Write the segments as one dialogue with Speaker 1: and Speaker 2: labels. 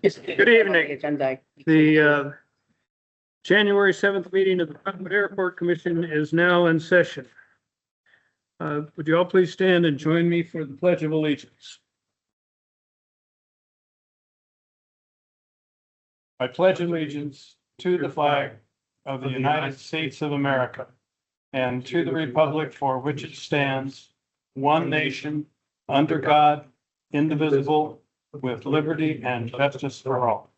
Speaker 1: Good evening. The January 7th meeting of the Cottonwood Airport Commission is now in session. Would you all please stand and join me for the Pledge of Allegiance? I pledge allegiance to the flag of the United States of America and to the republic for which it stands, one nation, under God, indivisible, with liberty and justice for all.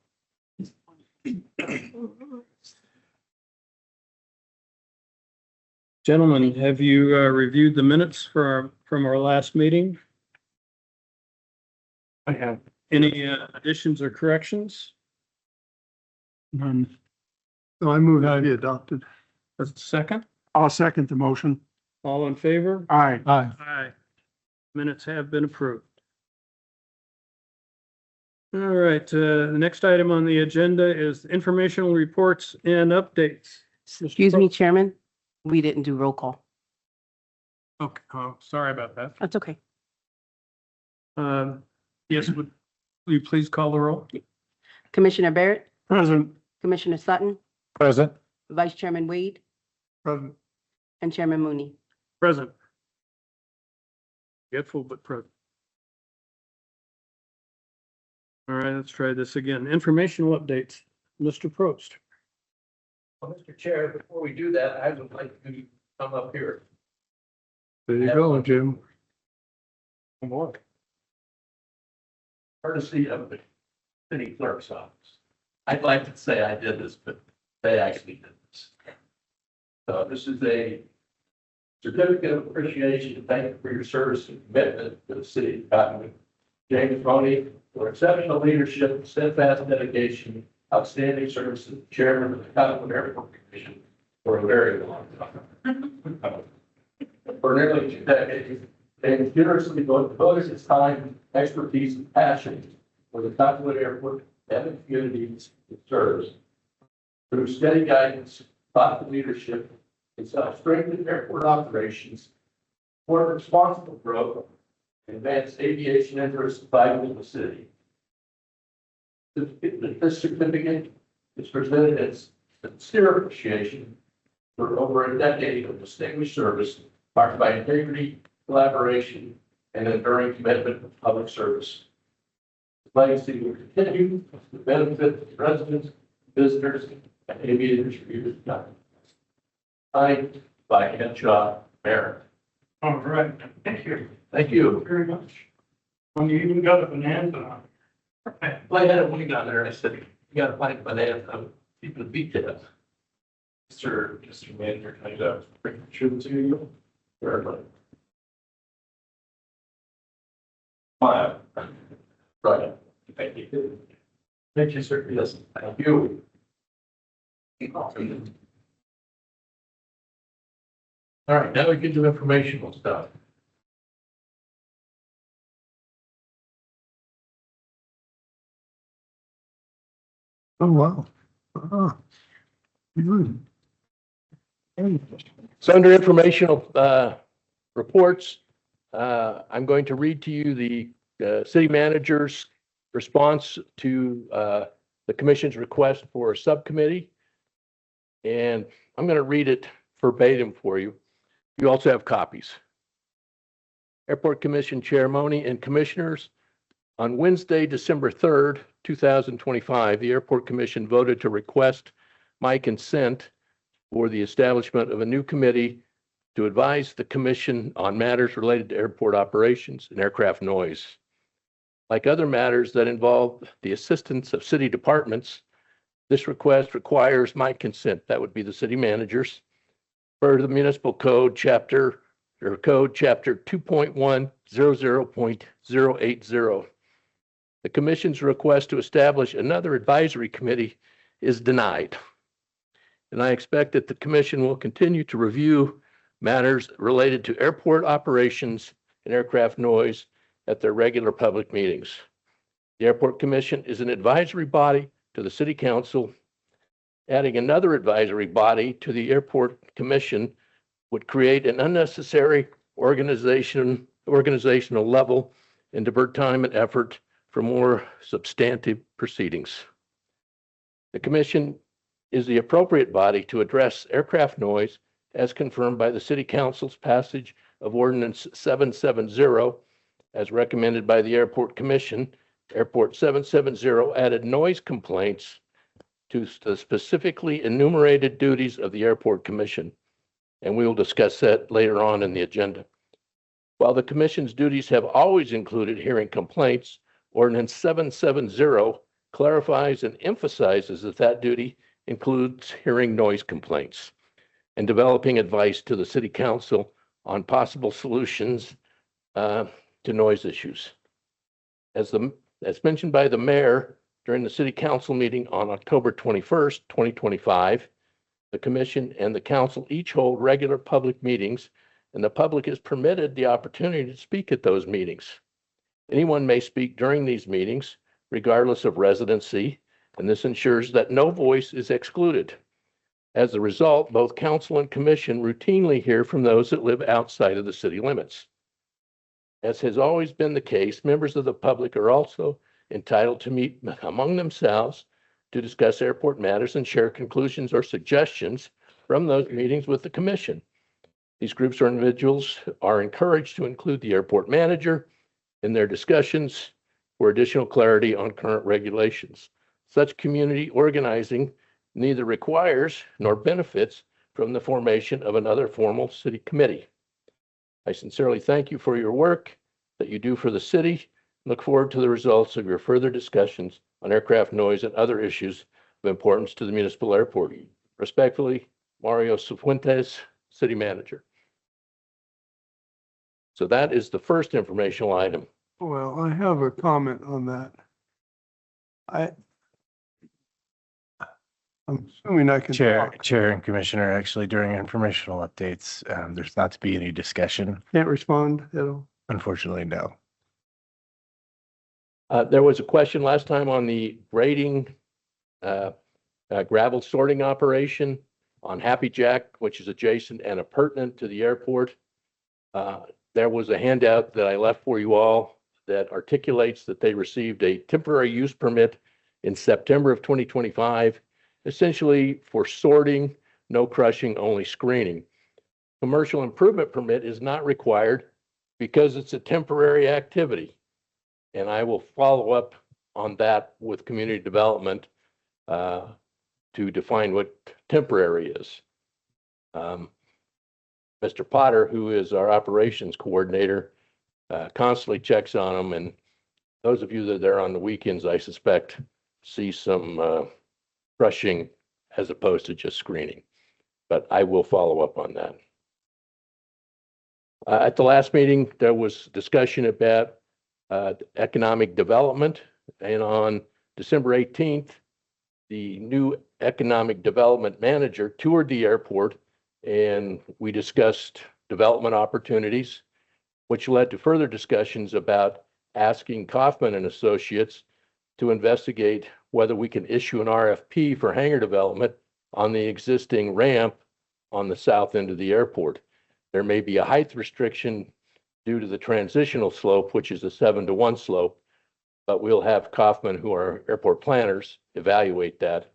Speaker 1: Gentlemen, have you reviewed the minutes from our last meeting? I have. Any additions or corrections? None.
Speaker 2: So I move that be adopted.
Speaker 1: That's a second.
Speaker 2: I'll second the motion.
Speaker 1: All in favor?
Speaker 2: Aye. Aye.
Speaker 1: Aye. Minutes have been approved. All right, the next item on the agenda is informational reports and updates.
Speaker 3: Excuse me, Chairman, we didn't do roll call.
Speaker 1: Okay, oh, sorry about that.
Speaker 3: That's okay.
Speaker 1: Yes, will you please call the roll?
Speaker 3: Commissioner Barrett,
Speaker 2: Present.
Speaker 3: Commissioner Sutton,
Speaker 2: Present.
Speaker 3: Vice Chairman Wade,
Speaker 2: Present.
Speaker 3: and Chairman Mooney.
Speaker 1: Present. Forgetful but present. All right, let's try this again. Informational updates. Mr. Probst.
Speaker 4: Well, Mr. Chair, before we do that, I would like to come up here.
Speaker 2: There you go, Jim.
Speaker 4: Courtesy of the city clerk's office. I'd like to say I did this, but they actually did this. So this is a certificate of appreciation. Thank you for your service and commitment to the city of Cottonwood. James Roney, for exceptional leadership, steadfast dedication, outstanding service as chairman of the Cottonwood Airport Commission for a very long time. For nearly 2 decades, James generously devoted his time, expertise, and passion for the Cottonwood Airport and the communities it serves. Through steady guidance, thoughtful leadership, and self-strengthened airport operations, for responsible growth, and advanced aviation interests vital to the city. This certificate is presented as sincere appreciation for over a decade of distinguished service marked by integrity, collaboration, and enduring commitment to public service. The legacy will continue to benefit residents, visitors, and aviators for years to come. Signed by Henshaw Mayor.
Speaker 1: All right, thank you.
Speaker 4: Thank you.
Speaker 1: Very much. When you even got a bonanza on.
Speaker 4: Well, I had a wing on there. I said, you got to find banana. I'm keeping the details. Mr. Manager, can I bring the truth to you? Right. Fine. Right. Thank you. Thank you, sir. Yes, thank you. All right, now we can do informational stuff.
Speaker 2: Oh, wow. Good.
Speaker 4: So under informational reports, I'm going to read to you the city manager's response to the commission's request for a subcommittee. And I'm going to read it verbatim for you. You also have copies. Airport Commission Chair Money and Commissioners, on Wednesday, December 3rd, 2025, the Airport Commission voted to request my consent for the establishment of a new committee to advise the commission on matters related to airport operations and aircraft noise. Like other matters that involve the assistance of city departments, this request requires my consent. That would be the city managers. Per the municipal code chapter 2.100.080. The commission's request to establish another advisory committee is denied. And I expect that the commission will continue to review matters related to airport operations and aircraft noise at their regular public meetings. The Airport Commission is an advisory body to the City Council. Adding another advisory body to the Airport Commission would create an unnecessary organizational level and divert time and effort for more substantive proceedings. The commission is the appropriate body to address aircraft noise as confirmed by the City Council's passage of Ordinance 770 as recommended by the Airport Commission. Airport 770 added noise complaints to the specifically enumerated duties of the Airport Commission, and we will discuss that later on in the agenda. While the Commission's duties have always included hearing complaints, Ordinance 770 clarifies and emphasizes that that duty includes hearing noise complaints and developing advice to the City Council on possible solutions to noise issues. As mentioned by the Mayor during the City Council meeting on October 21st, 2025, the Commission and the Council each hold regular public meetings, and the public is permitted the opportunity to speak at those meetings. Anyone may speak during these meetings, regardless of residency, and this ensures that no voice is excluded. As a result, both Council and Commission routinely hear from those that live outside of the city limits. As has always been the case, members of the public are also entitled to meet among themselves to discuss airport matters and share conclusions or suggestions from those meetings with the Commission. These groups or individuals are encouraged to include the airport manager in their discussions for additional clarity on current regulations. Such community organizing neither requires nor benefits from the formation of another formal city committee. I sincerely thank you for your work that you do for the city. Look forward to the results of your further discussions on aircraft noise and other issues of importance to the municipal airport. Respectfully, Mario Cifuentes, City Manager. So that is the first informational item.
Speaker 2: Well, I have a comment on that. I'm assuming I can talk.
Speaker 5: Chair and Commissioner, actually during informational updates, there's not to be any discussion.
Speaker 2: Can't respond at all.
Speaker 5: Unfortunately, no.
Speaker 4: There was a question last time on the grading gravel sorting operation on Happy Jack, which is adjacent and appurtenant to the airport. There was a handout that I left for you all that articulates that they received a temporary use permit in September of 2025, essentially for sorting, no crushing, only screening. Commercial improvement permit is not required because it's a temporary activity. And I will follow up on that with community development to define what temporary is. Mr. Potter, who is our operations coordinator, constantly checks on them. And those of you that are there on the weekends, I suspect, see some crushing as opposed to just screening. But I will follow up on that. At the last meeting, there was discussion about economic development. And on December 18th, the new economic development manager toured the airport and we discussed development opportunities, which led to further discussions about asking Kaufman and Associates to investigate whether we can issue an RFP for hangar development on the existing ramp on the south end of the airport. There may be a height restriction due to the transitional slope, which is a 7-to-1 slope, but we'll have Kaufman, who are airport planners, evaluate that.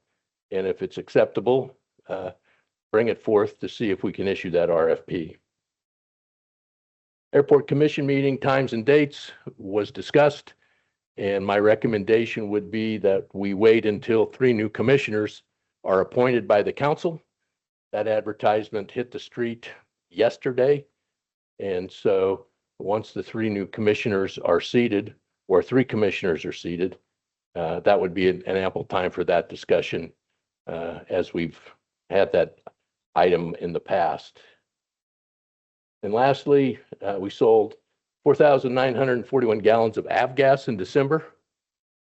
Speaker 4: And if it's acceptable, bring it forth to see if we can issue that RFP. Airport Commission meeting times and dates was discussed, and my recommendation would be that we wait until 3 new commissioners are appointed by the council. That advertisement hit the street yesterday, and so once the 3 new commissioners are seated, or 3 commissioners are seated, that would be an ample time for that discussion, as we've had that item in the past. And lastly, we sold 4,941 gallons of avgas in December,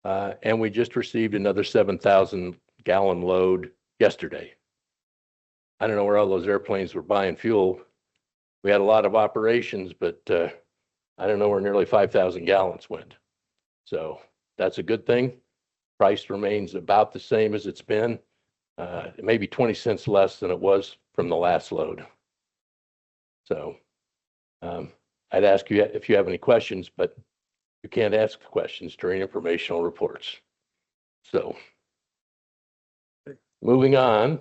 Speaker 4: and we just received another 7,000 gallon load yesterday. I don't know where all those airplanes were buying fuel. We had a lot of operations, but I don't know where nearly 5,000 gallons went. So that's a good thing. Price remains about the same as it's been. It may be 20 cents less than it was from the last load. So I'd ask you if you have any questions, but you can't ask questions during informational reports. So moving on.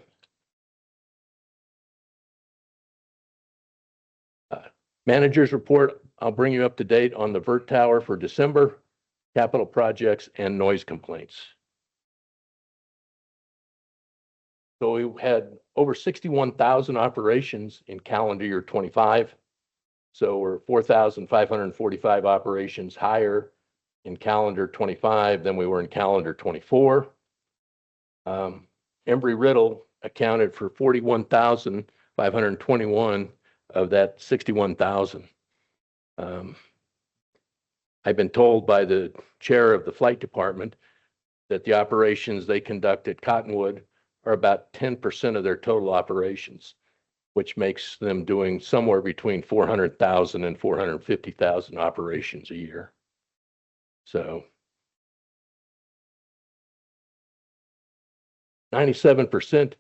Speaker 4: Manager's report, I'll bring you up to date on the Vert Tower for December, capital projects, and noise complaints. So we had over 61,000 operations in calendar year 25. So we're 4,545 operations higher in calendar 25 than we were in calendar 24. Embry-Riddle accounted for 41,521 of that 61,000. I've been told by the chair of the flight department that the operations they conduct at Cottonwood are about 10% of their total operations, which makes them doing somewhere between 400,000 and 450,000 operations a year. So 97%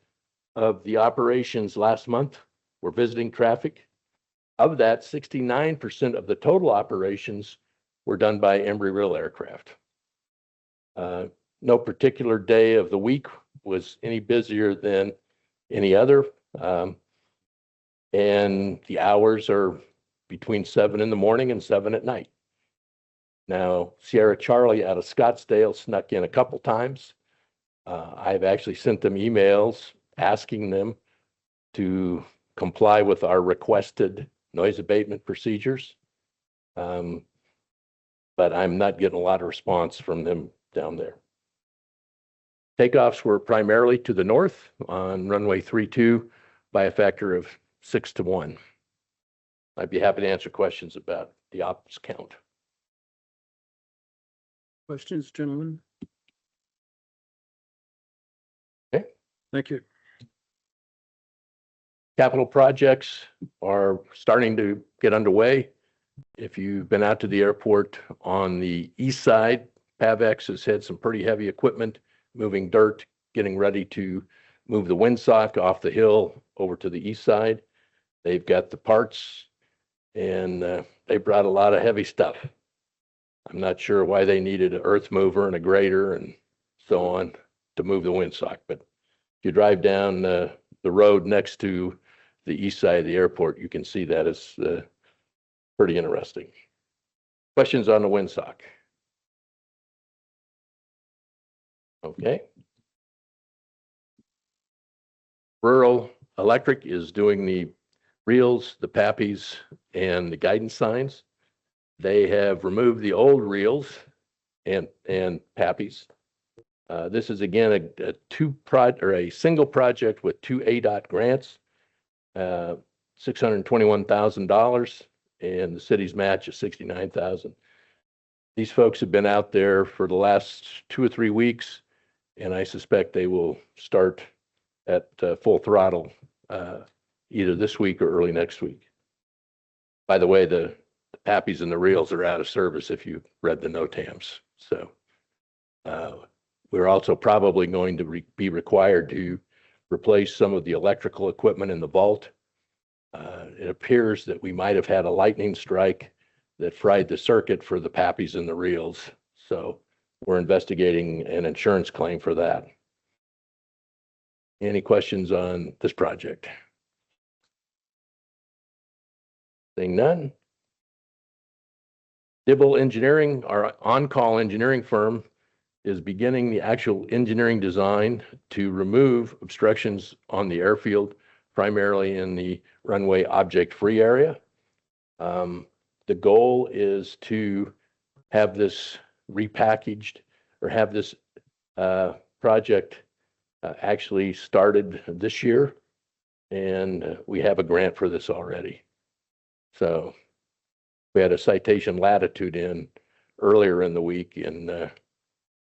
Speaker 4: of the operations last month were visiting traffic. Of that, 69% of the total operations were done by Embry-Riddle aircraft. No particular day of the week was any busier than any other. And the hours are between 7 in the morning and 7 at night. Now, Sierra Charlie out of Scottsdale snuck in a couple times. I've actually sent them emails asking them to comply with our requested noise abatement procedures. But I'm not getting a lot of response from them down there. Takeoffs were primarily to the north on runway 32 by a factor of 6 to 1. I'd be happy to answer questions about the ops count.
Speaker 1: Questions, gentlemen?
Speaker 4: Okay.
Speaker 1: Thank you.
Speaker 4: Capital projects are starting to get underway. If you've been out to the airport on the east side, PAVX has had some pretty heavy equipment moving dirt, getting ready to move the windsock off the hill over to the east side. They've got the parts and they brought a lot of heavy stuff. I'm not sure why they needed an earth mover and a grader and so on to move the windsock, but if you drive down the road next to the east side of the airport, you can see that is pretty interesting. Questions on the windsock? Okay. Rural Electric is doing the reels, the PAPIs, and the guidance signs. They have removed the old reels and PAPIs. This is again a single project with 2 ADOT grants, $621,000, and the city's match is $69,000. These folks have been out there for the last 2 or 3 weeks, and I suspect they will start at full throttle either this week or early next week. By the way, the PAPIs and the reels are out of service if you read the NOTAMs. So we're also probably going to be required to replace some of the electrical equipment in the vault. It appears that we might have had a lightning strike that fried the circuit for the PAPIs and the reels. So we're investigating an insurance claim for that. Any questions on this project? Seeing none. Dibble Engineering, our on-call engineering firm, is beginning the actual engineering design to remove obstructions on the airfield, primarily in the runway object-free area. The goal is to have this repackaged or have this project actually started this year, and we have a grant for this already. So we had a citation latitude in earlier in the week, and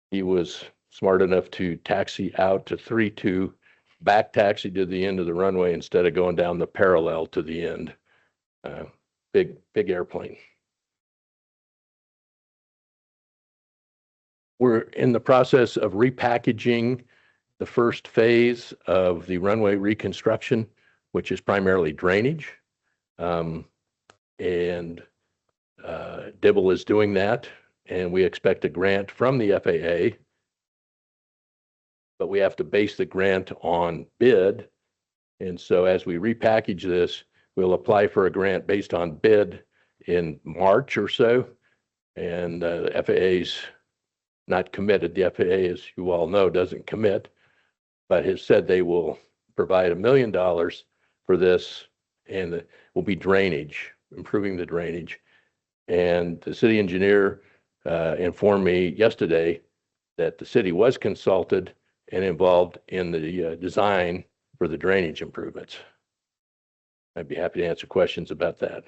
Speaker 4: he was smart enough to taxi out to 32, back taxi to the end of the runway instead of going down the parallel to the end. Big airplane. We're in the process of repackaging the first phase of the runway reconstruction, which is primarily drainage. And Dibble is doing that. and we expect a grant from the FAA, but we have to base the grant on bid. And so as we repackage this, we'll apply for a grant based on bid in March or so. And the FAA's not committed. The FAA, as you all know, doesn't commit, but has said they will provide $1 million for this, and it will be drainage, improving the drainage. And the city engineer informed me yesterday that the city was consulted and involved in the design for the drainage improvements. I'd be happy to answer questions about that.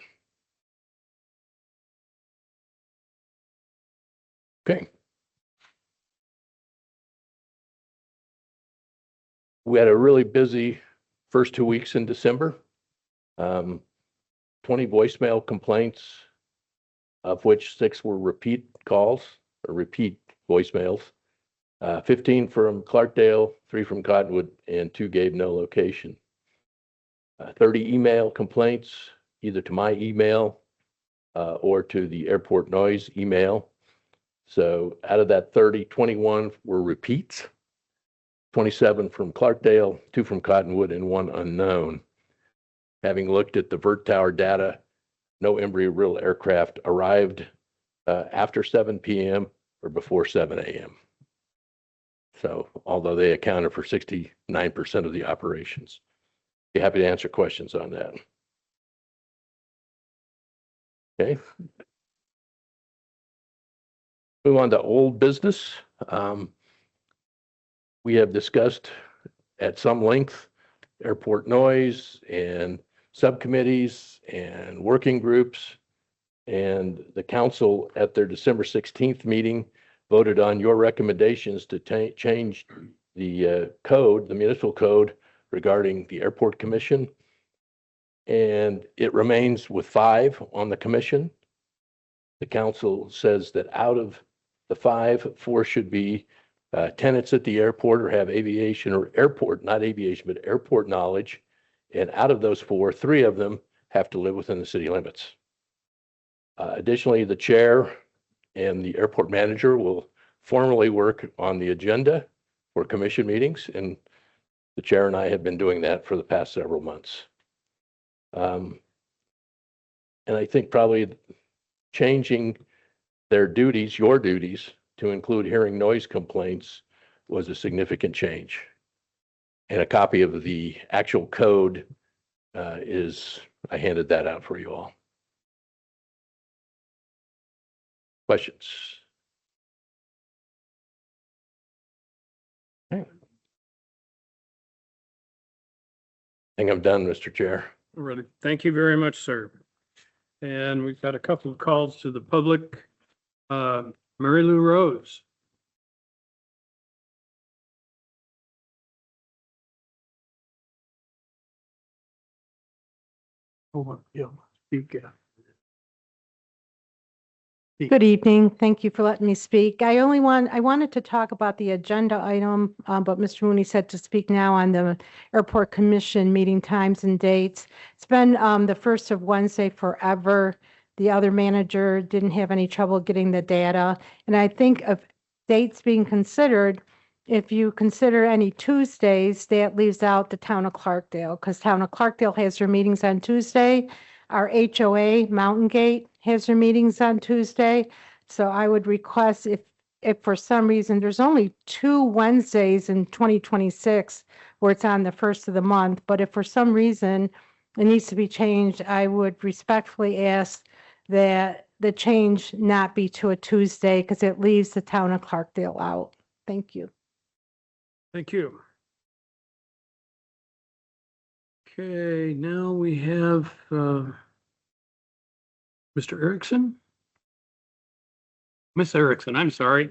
Speaker 4: Okay. We had a really busy first 2 weeks in December. 20 voicemail complaints, of which 6 were repeat calls or repeat voicemails. 15 from Clarkdale, 3 from Cottonwood, and 2 gave no location. 30 email complaints, either to my email or to the airport noise email. So out of that 30, 21 were repeats, 27 from Clarkdale, 2 from Cottonwood, and 1 unknown. Having looked at the vert tower data, no Embry-Riddle aircraft arrived after 7 p.m. or before 7 a.m. So although they accounted for 69% of the operations. Be happy to answer questions on that. Okay. Move on to old business. We have discussed at some length airport noise and subcommittees and working groups, and the council at their December 16th meeting voted on your recommendations to change the code, the municipal code regarding the airport commission. And it remains with 5 on the commission. The council says that out of the 5, 4 should be tenants at the airport or have aviation or airport, not aviation, but airport knowledge. And out of those 4, 3 of them have to live within the city limits. Additionally, the chair and the airport manager will formally work on the agenda for commission meetings. And the chair and I have been doing that for the past several months. And I think probably changing their duties, your duties, to include hearing noise complaints was a significant change. And a copy of the actual code I handed that out for you all. Questions? Okay. I think I'm done, Mr. Chair.
Speaker 1: Ready. Thank you very much, sir. And we've got a couple of calls to the public. Mary Lou Rose. Oh, yeah. Speak, yeah.
Speaker 6: Good evening. Thank you for letting me speak. I wanted to talk about the agenda item, but Mr. Mooney said to speak now on the Airport Commission meeting times and dates. It's been the first of Wednesday forever. The other manager didn't have any trouble getting the data. And I think of dates being considered, if you consider any Tuesdays, that leaves out the town of Clarkdale, because town of Clarkdale has their meetings on Tuesday. Our HOA, Mountain Gate, has their meetings on Tuesday. So I would request if for some reason, there's only 2 Wednesdays in 2026 where it's on the first of the month, but if for some reason it needs to be changed, I would respectfully ask that the change not be to a Tuesday because it leaves the town of Clarkdale out. Thank you.
Speaker 1: Thank you. Okay, now we have Mr. Erickson. Miss Erickson, I'm sorry.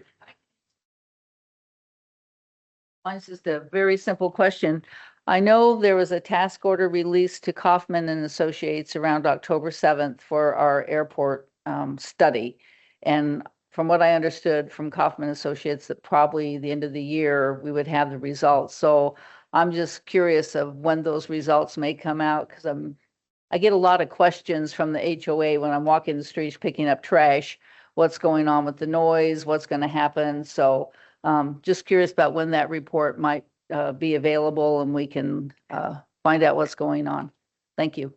Speaker 7: Mine's just a very simple question. I know there was a task order released to Kaufman and Associates around October 7th for our airport study. And from what I understood from Kaufman Associates, that probably the end of the year, we would have the results. So I'm just curious of when those results may come out, because I get a lot of questions from the HOA when I'm walking the streets picking up trash. what's going on with the noise, what's going to happen. So just curious about when that report might be available and we can find out what's going on. Thank you.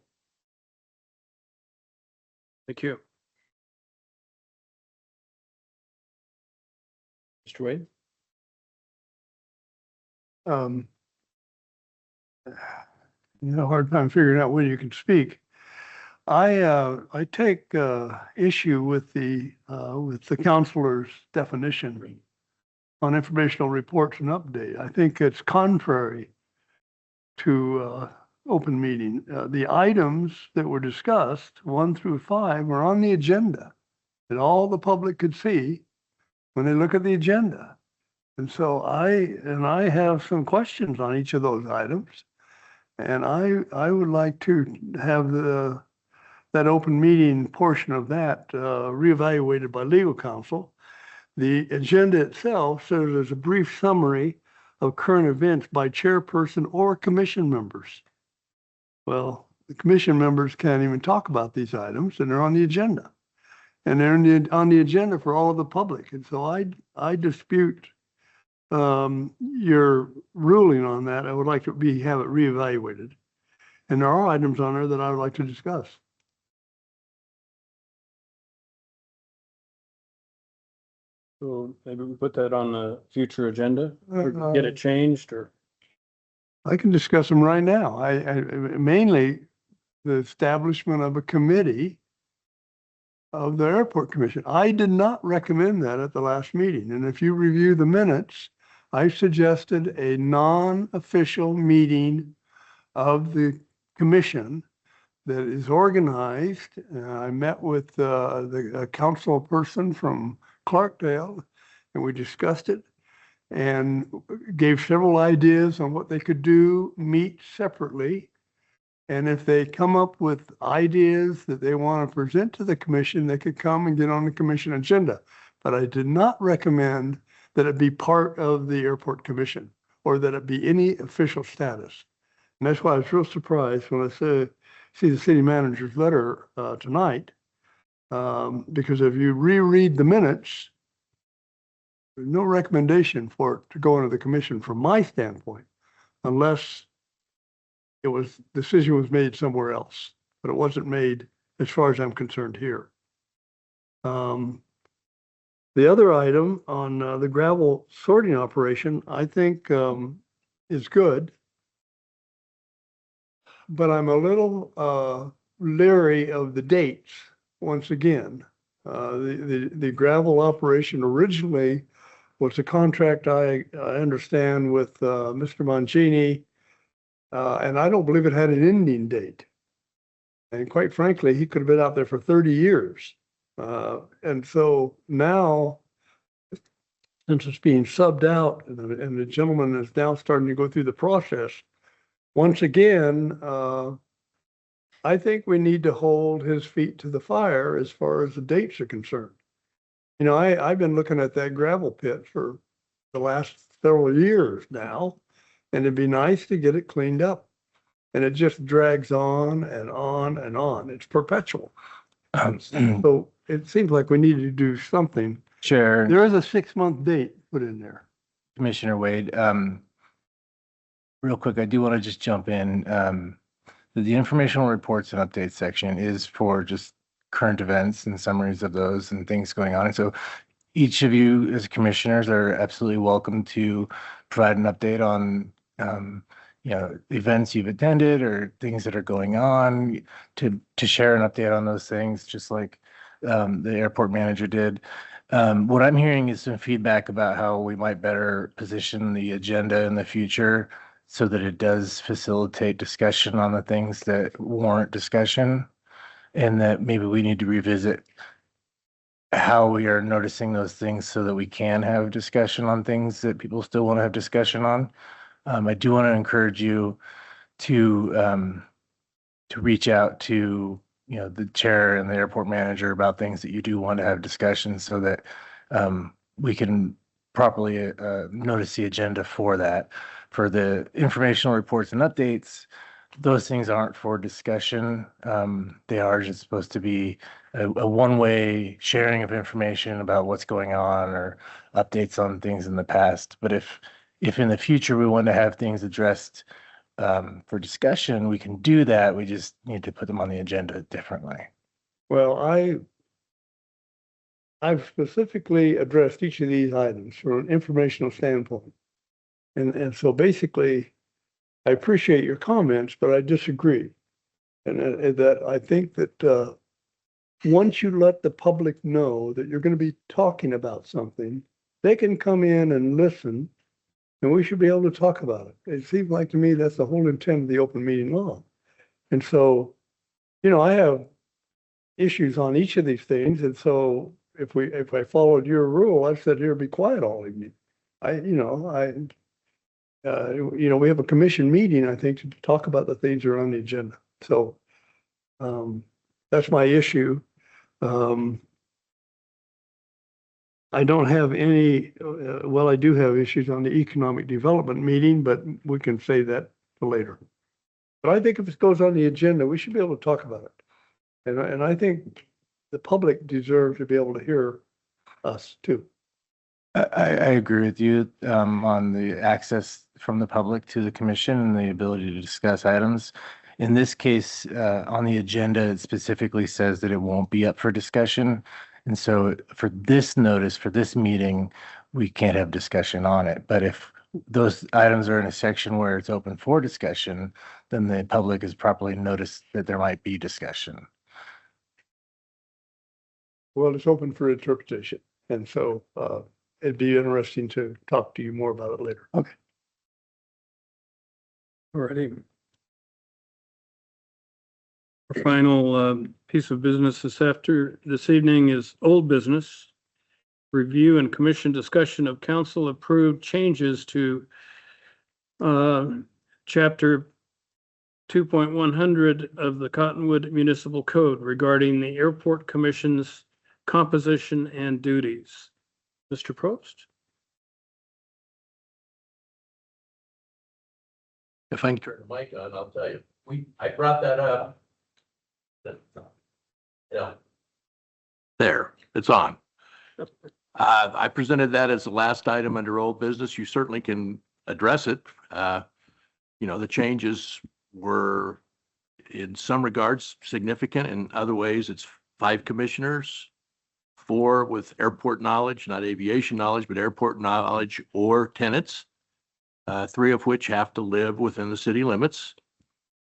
Speaker 1: Thank you.
Speaker 4: Mr. Wade?
Speaker 2: You have a hard time figuring out when you can speak. I take issue with the counselor's definition on informational reports and update. I think it's contrary to open meeting. The items that were discussed, 1 through 5, are on the agenda that all the public could see when they look at the agenda. And so I have some questions on each of those items. And I would like to have that open meeting portion of that reevaluated by legal counsel. The agenda itself serves as a brief summary of current events by chairperson or commission members. Well, the commission members can't even talk about these items, and they're on the agenda. And they're on the agenda for all of the public. And so I dispute your ruling on that. I would like to have it reevaluated. And there are items on there that I would like to discuss.
Speaker 1: So maybe we put that on the future agenda or
Speaker 2: Uh,
Speaker 1: get it changed or.
Speaker 2: I can discuss them right now. I mainly the establishment of a committee of the airport commission. I did not recommend that at the last meeting. And if you review the minutes, I suggested a non-official meeting of the commission that is organized. I met with the council person from Clarkdale and we discussed it and gave several ideas on what they could do, meet separately. And if they come up with ideas that they want to present to the commission, they could come and get on the commission agenda. But I did not recommend that it be part of the airport commission or that it be any official status. And that's why I was real surprised when I see the city manager's letter tonight. Because if you reread the minutes, there's no recommendation for it to go into the commission from my standpoint, unless decision was made somewhere else, but it wasn't made as far as I'm concerned here. The other item on the gravel sorting operation, I think is good, but I'm a little leery of the dates. Once again, the gravel operation originally was a contract I understand with Mr. Mancini, and I don't believe it had an ending date. And quite frankly, he could have been out there for 30 years. And so now, since it's being subbed out and the gentleman is now starting to go through the process, once again, I think we need to hold his feet to the fire as far as the dates are concerned. You know, I've been looking at that gravel pit for the last several years now, and it'd be nice to get it cleaned up. And it just drags on and on and on. It's perpetual. So it seems like we need to do something.
Speaker 5: Chair,
Speaker 2: There is a 6-month date put in there.
Speaker 5: Commissioner Wade, real quick, I do want to just jump in. The informational reports and updates section is for just current events and summaries of those and things going on. And so each of you as commissioners are absolutely welcome to provide an update on events you've attended or things that are going on, to share an update on those things, just like the airport manager did. What I'm hearing is some feedback about how we might better position the agenda in the future so that it does facilitate discussion on the things that warrant discussion, and that maybe we need to revisit how we are noticing those things so that we can have discussion on things that people still want to have discussion on. I do want to encourage you to reach out to the chair and the airport manager about things that you do want to have discussions so that we can properly notice the agenda for that. For the informational reports and updates, those things aren't for discussion. They are just supposed to be a one-way sharing of information about what's going on or updates on things in the past. But if in the future we want to have things addressed for discussion, we can do that. We just need to put them on the agenda differently.
Speaker 2: Well, I've specifically addressed each of these items from an informational standpoint. And so basically, I appreciate your comments, but I disagree. And that I think that once you let the public know that you're going to be talking about something, they can come in and listen, and we should be able to talk about it. It seems like to me that's the whole intent of the open meeting law. And so, I have issues on each of these things. And so if I followed your rule, I said here, be quiet all evening. We have a commission meeting, I think, to talk about the things that are on the agenda. So that's my issue. I don't have any, I do have issues on the economic development meeting, but we can say that for later. But I think if it goes on the agenda, we should be able to talk about it. And I think the public deserves to be able to hear us too.
Speaker 5: I agree with you on the access from the public to the commission and the ability to discuss items. In this case, on the agenda, it specifically says that it won't be up for discussion. And so for this notice, for this meeting, we can't have discussion on it. But if those items are in a section where it's open for discussion, then the public is properly noticed that there might be discussion.
Speaker 2: Well, it's open for interpretation. And so it'd be interesting to talk to you more about it later.
Speaker 5: Okay.
Speaker 1: Alrighty. Our final piece of business this evening is old business. Review and commission discussion of council approved changes to chapter 2.100 of the Cottonwood Municipal Code regarding the airport commission's composition and duties. Mr. Probst?
Speaker 4: If I can turn the mic on, I'll tell you, I brought that up. Yeah. There, it's on. I presented that as the last item under old business. You certainly can address it. The changes were in some regards significant. In other ways, it's 5 commissioners, 4 with airport knowledge, not aviation knowledge, but airport knowledge or tenants, 3 of which have to live within the city limits.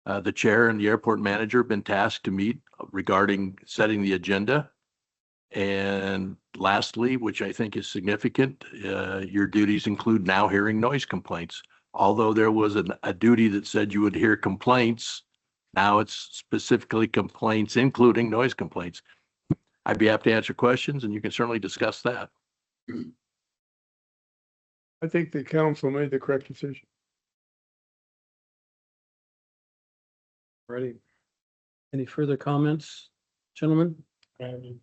Speaker 4: The chair and the airport manager have been tasked to meet regarding setting the agenda. And lastly, which I think is significant, your duties include now hearing noise complaints. Although there was a duty that said you would hear complaints, now it's specifically complaints, including noise complaints. I'd be happy to answer questions, and you can certainly discuss that.
Speaker 2: I think the council made the correct decision.
Speaker 1: Ready. Any further comments, gentlemen? All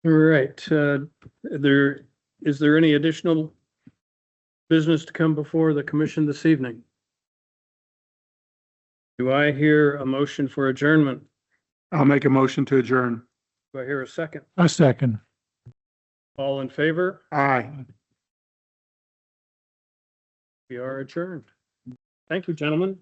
Speaker 1: right. Is there any additional business to come before the commission this evening? Do I hear a motion for adjournment?
Speaker 8: I'll make a motion to adjourn.
Speaker 1: Do I hear a second?
Speaker 8: A second.
Speaker 1: All in favor?
Speaker 8: Aye.
Speaker 1: We are adjourned. Thank you, gentlemen.